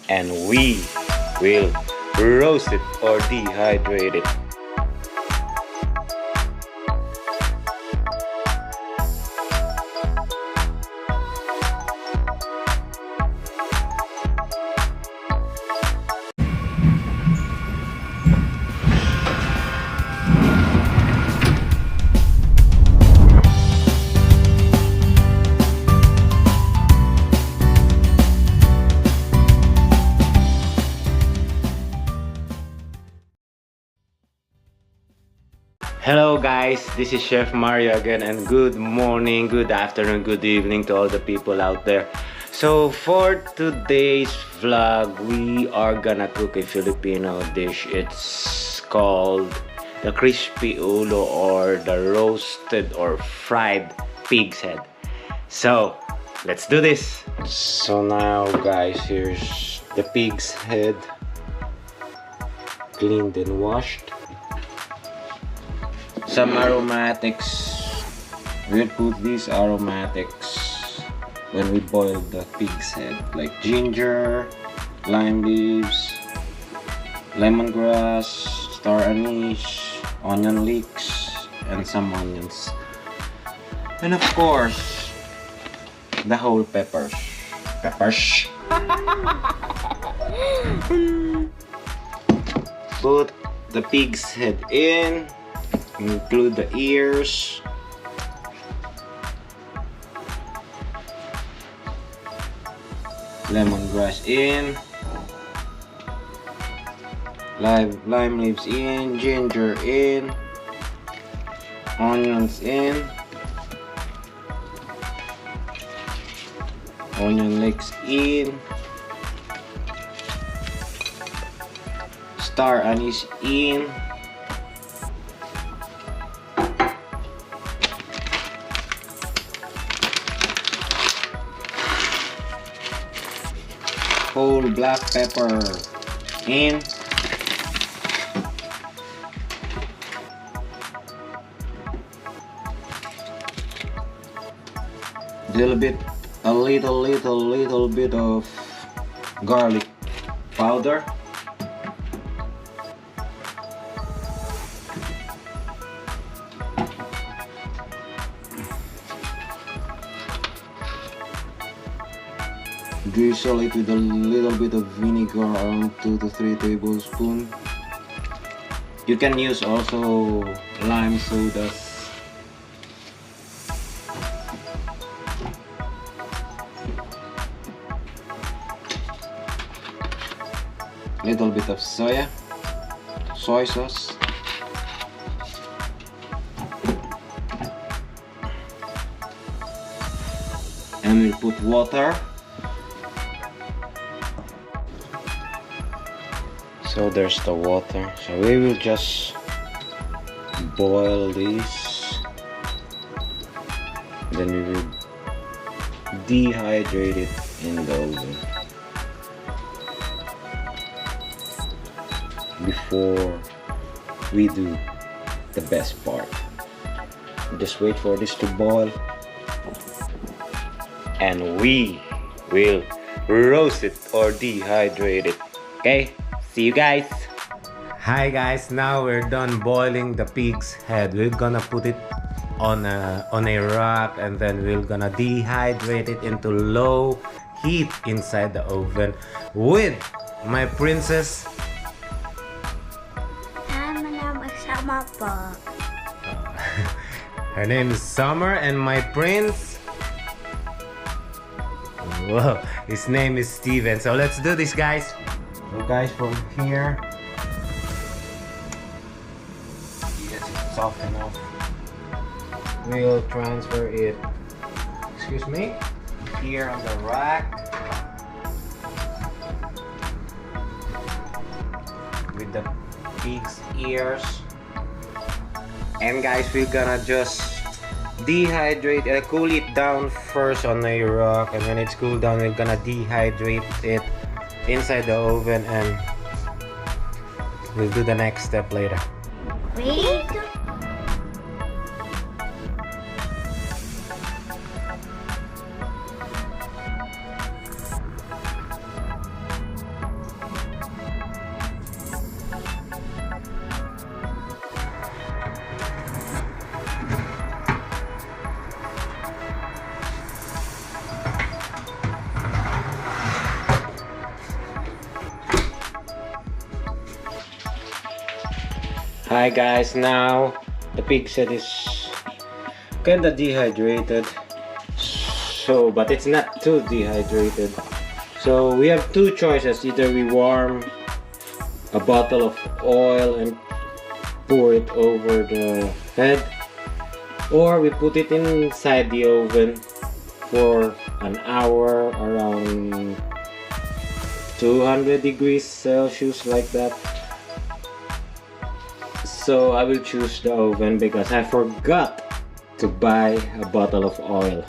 and we will roast it or dehydrate it. Hello guys, this is Chef Mario again, and good morning, good afternoon, good evening to all the people out there. So for today's vlog, we are gonna cook a Filipino dish. It's called the crispy ulo, or the roasted or fried pig's head. So let's do this. So now guys, here's the pig's head, cleaned and washed. Some aromatics. We'll put these aromatics when we boil the pig's head, like ginger, lime leaves, lemongrass, star anise, onion leeks, and some onions, and of course the whole peppers. Put the pig's head in. Include the ears, lemongrass in, lime leaves in, ginger in, onions in, onion leeks in, star anise in, whole black pepper in, a little bit of garlic powder, drizzle it with a little bit of vinegar, around 2 to 3 tablespoons. You can use also lime sodas. Little bit of soy sauce. And we'll put water. So there's the water. So we will just boil this, then we will dehydrate it in the oven before we do the best part. Just wait for this to boil, and we will roast it or dehydrate it. Okay? See you guys. Hi guys, now we're done boiling the pig's head. We're gonna put it on a rack, and then we're gonna dehydrate it into low heat inside the oven with my princess. Her name is Summer, and my prince, whoa, his name is Steven. So let's do this guys. So guys, from here, yes, it's soft enough. We'll transfer it, excuse me, here on the rack with the pig's ears. And guys, we're gonna just dehydrate and cool it down first on a rack, and when it's cooled down, we're gonna dehydrate it inside the oven, and we'll do the next step later. Wait. Hi guys, now the pig set is kinda dehydrated. So, but it's not too dehydrated. So we have two choices. Either we warm a bottle of oil and pour it over the head, or we put it inside the oven for an hour around 200 degrees Celsius, like that. So I will choose the oven because I forgot to buy a bottle of oil.